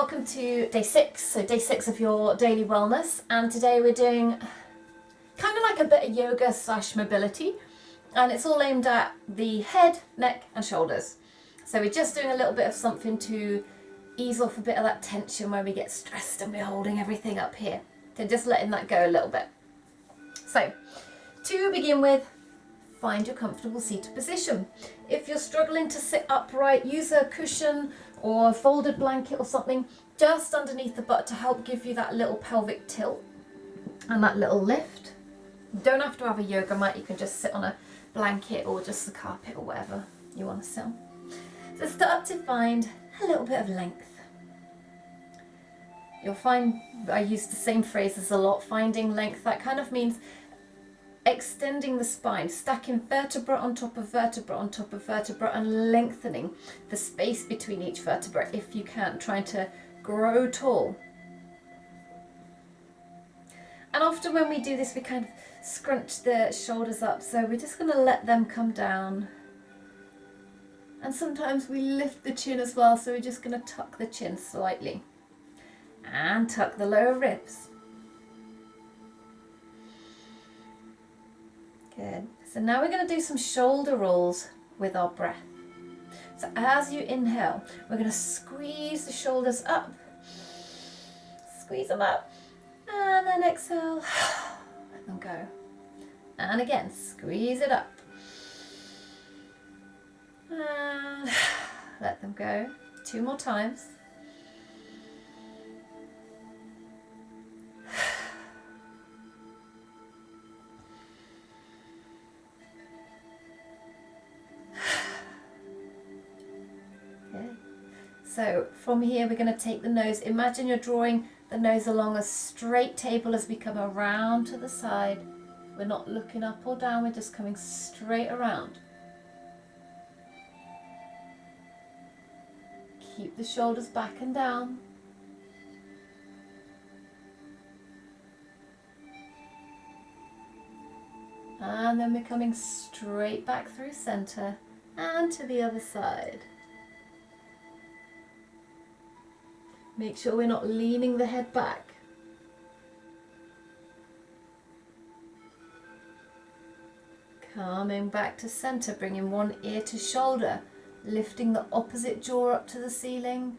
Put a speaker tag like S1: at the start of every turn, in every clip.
S1: welcome to day 6, so day 6 of your daily wellness, and today we're doing kind of like a bit of yoga / mobility, and it's all aimed at the head, neck and shoulders. So we're just doing a little bit of something to ease off a bit of that tension where we get stressed and we're holding everything up here. So just letting that go a little bit. So to begin with, find your comfortable seated position. If you're struggling to sit upright, use a cushion or a folded blanket or something just underneath the butt to help give you that little pelvic tilt and that little lift. You don't have to have a yoga mat, you can just sit on a blanket or just the carpet or whatever you want to sit on. So start to find a little bit of length. You'll find, I use the same phrases a lot, finding length. That kind of means extending the spine, stacking vertebra on top of vertebra on top of vertebra and lengthening the space between each vertebra if you can, trying to grow tall. And often when we do this we kind of scrunch the shoulders up, so we're just going to let them come down. And sometimes we lift the chin as well, so we're just going to tuck the chin slightly and tuck the lower ribs. Good. So now we're going to do some shoulder rolls with our breath. So as you inhale, we're going to squeeze the shoulders up. Squeeze them up. And then exhale. Let them go. And again, squeeze it up. And let them go. 2 more times. So from here we're going to take the nose. Imagine you're drawing the nose along a straight table as we come around to the side. We're not looking up or down, we're just coming straight around. Keep the shoulders back and down. And then we're coming straight back through center and to the other side. Make sure we're not leaning the head back. Coming back to center, bringing one ear to shoulder, lifting the opposite jaw up to the ceiling.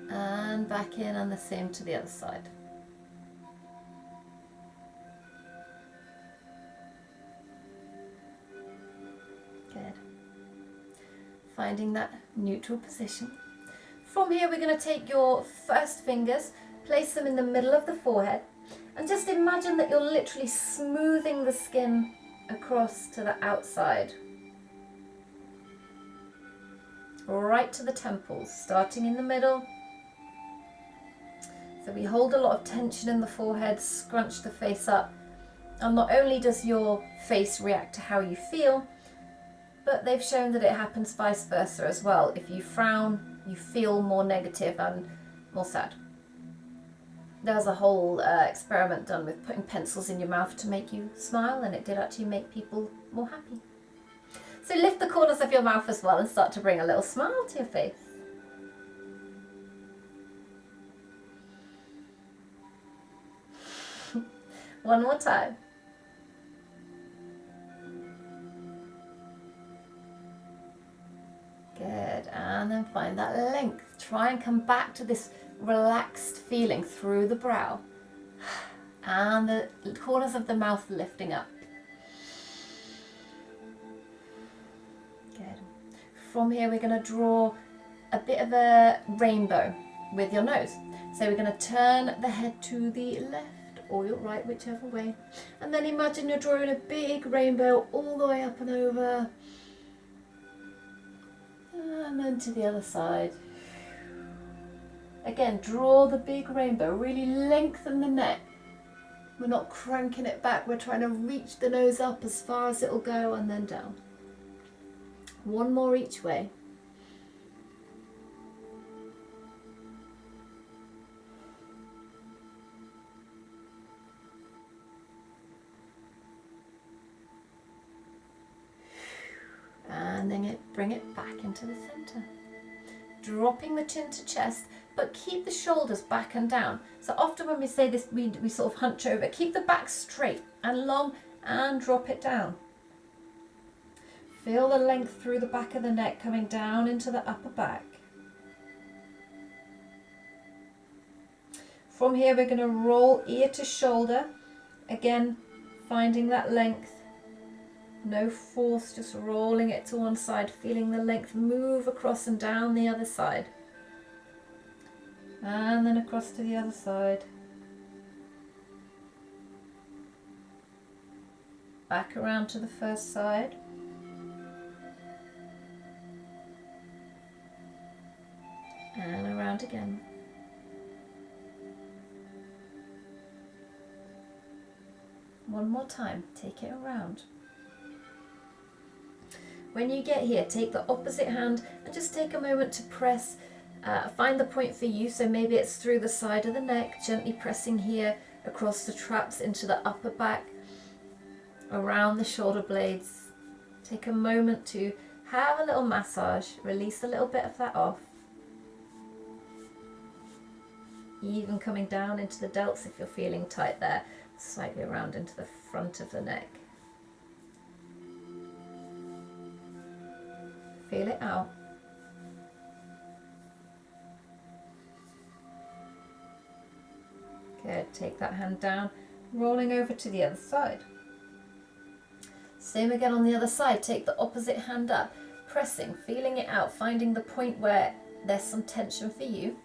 S1: And back in, and the same to the other side. Good. Finding that neutral position. From here we're going to take your first fingers, place them in the middle of the forehead, and just imagine that you're literally smoothing the skin across to the outside, right to the temples, starting in the middle. So we hold a lot of tension in the forehead, scrunch the face up, and not only does your face react to how you feel, but they've shown that it happens vice versa as well. If you frown, you feel more negative and more sad. There was a whole experiment done with putting pencils in your mouth to make you smile, and it did actually make people more happy. So lift the corners of your mouth as well and start to bring a little smile to your face. One more time. Good, and then find that length. Try and come back to this relaxed feeling through the brow. And the corners of the mouth lifting up. Good. From here we're going to draw a bit of a rainbow with your nose. So we're going to turn the head to the left or your right, whichever way. And then imagine you're drawing a big rainbow all the way up and over. And then to the other side. Again, draw the big rainbow, really lengthen the neck. We're not cranking it back, we're trying to reach the nose up as far as it'll go and then down. One more each way. And then bring it back into the center. dropping the chin to chest, but keep the shoulders back and down. So often when we say this, we sort of hunch over. Keep the back straight and long and drop it down. Feel the length through the back of the neck coming down into the upper back. From here we're going to roll ear to shoulder, again finding that length. No force, just rolling it to one side, feeling the length move across and down the other side. And then across to the other side. Back around to the first side. And around again. One more time, take it around. When you get here, take the opposite hand and just take a moment to press, find the point for you. So maybe it's through the side of the neck, gently pressing here across the traps into the upper back, around the shoulder blades. Take a moment to have a little massage, release a little bit of that off. Even coming down into the delts if you're feeling tight there, slightly around into the front of the neck. Feel it out. Good, take that hand down, rolling over to the other side. Same again on the other side, take the opposite hand up, pressing, feeling it out, finding the point where there's some tension for you,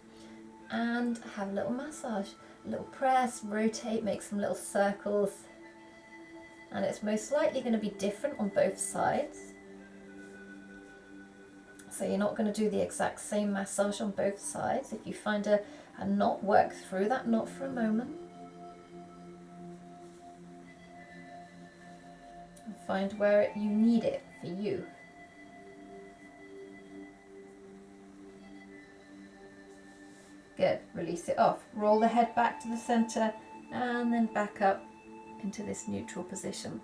S1: and have a little massage, a little press, rotate, make some little circles, and it's most likely going to be different on both sides. So you're not going to do the exact same massage on both sides. If you find a knot, work through that knot for a moment. And find where you need it for you. Good, release it off. Roll the head back to the center and then back up into this neutral position.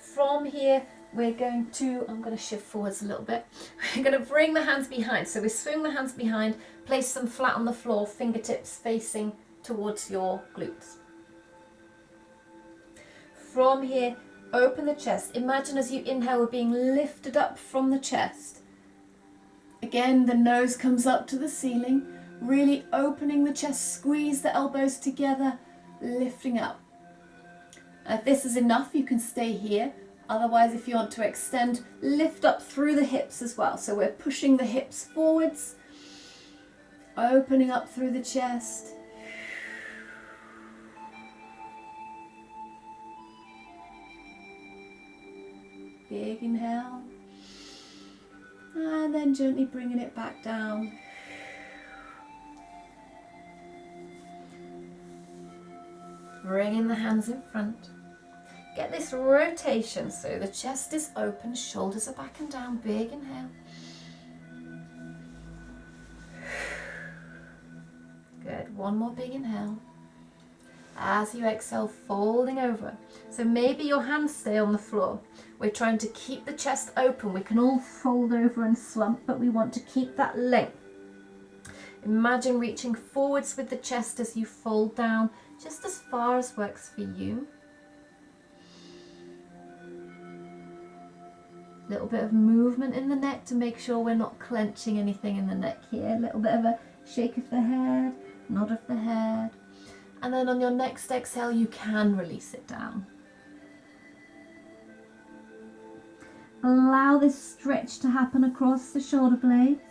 S1: From here, we're going to, I'm going to shift forwards a little bit. We're going to bring the hands behind. So we swing the hands behind, place them flat on the floor, fingertips facing towards your glutes. From here, open the chest. Imagine as you inhale, we're being lifted up from the chest. Again, the nose comes up to the ceiling, really opening the chest, squeeze the elbows together, lifting up. If this is enough, you can stay here. Otherwise, if you want to extend, lift up through the hips as well. So we're pushing the hips forwards, opening up through the chest. Big inhale. And then gently bringing it back down. Bringing the hands in front. Get this rotation so the chest is open, shoulders are back and down. Big inhale. Good. One more big inhale. As you exhale, folding over. So maybe your hands stay on the floor. We're trying to keep the chest open. We can all fold over and slump, but we want to keep that length. Imagine reaching forwards with the chest as you fold down, just as far as works for you. Little bit of movement in the neck to make sure we're not clenching anything in the neck here. A little bit of a shake of the head, nod of the head. And then on your next exhale, you can release it down. Allow this stretch to happen across the shoulder blades.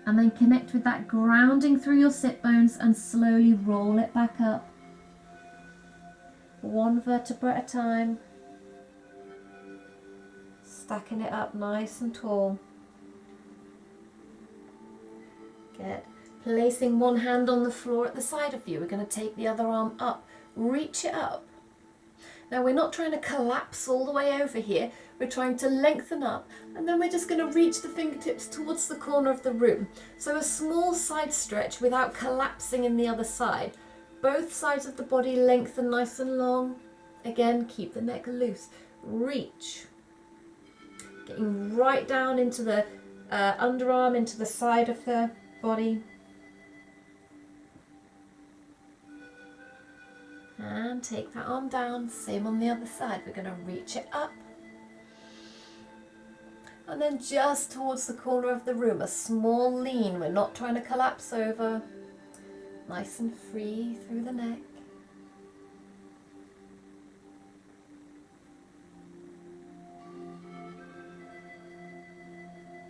S1: And then connect with that grounding through your sit bones and slowly roll it back up. One vertebra at a time. Stacking it up nice and tall. Good. Placing one hand on the floor at the side of you. We're going to take the other arm up. Reach it up. Now we're not trying to collapse all the way over here. We're trying to lengthen up, and then we're just going to reach the fingertips towards the corner of the room. So a small side stretch without collapsing in the other side. Both sides of the body lengthen nice and long. Again, keep the neck loose. Reach. Getting right down into the underarm, into the side of the body. And take that arm down, same on the other side. We're going to reach it up. And then just towards the corner of the room, a small lean. We're not trying to collapse over. Nice and free through the neck.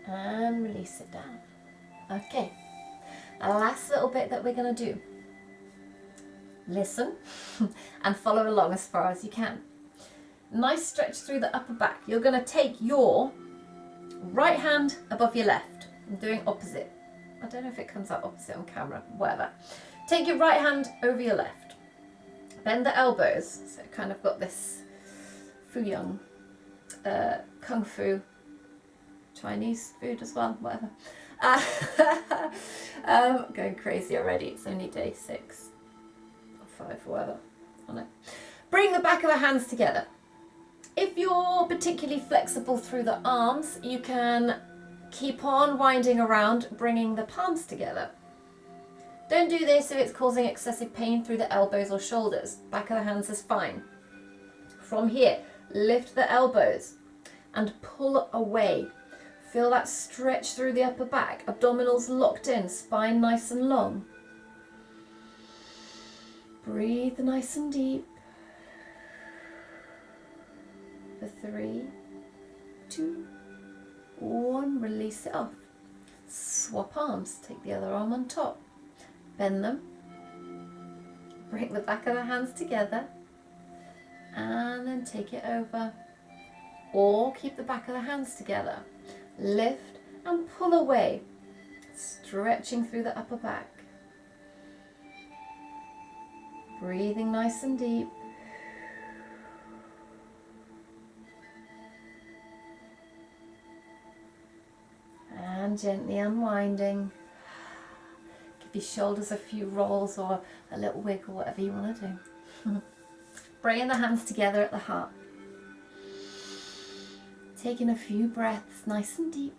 S1: And release it down. Okay, the last little bit that we're going to do. Listen and follow along as far as you can. Nice stretch through the upper back. You're going to take your right hand above your left. I'm doing opposite. I don't know if it comes out opposite on camera, whatever. Take your right hand over your left. Bend the elbows, so kind of got this Fuyang, Kung Fu, Chinese food as well, whatever. Going crazy already, it's only day 6 or 5 or whatever on it. Bring the back of the hands together. If you're particularly flexible through the arms, you can keep on winding around, bringing the palms together. Don't do this if it's causing excessive pain through the elbows or shoulders. Back of the hands is fine. From here, lift the elbows and pull away. Feel that stretch through the upper back, abdominals locked in, spine nice and long. Breathe nice and deep. For 3, 2, 1, release it off. Swap arms, take the other arm on top. Bend them. Bring the back of the hands together. And then take it over. Or keep the back of the hands together. Lift and pull away, stretching through the upper back. Breathing nice and deep. And gently unwinding. Give your shoulders a few rolls or a little wiggle, whatever you want to do. Bringing the hands together at the heart. Taking a few breaths, nice and deep.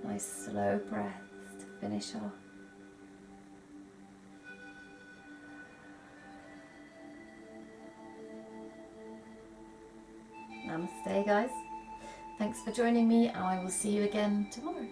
S1: Nice slow breaths to finish off. Namaste, guys. Thanks for joining me. I will see you again tomorrow.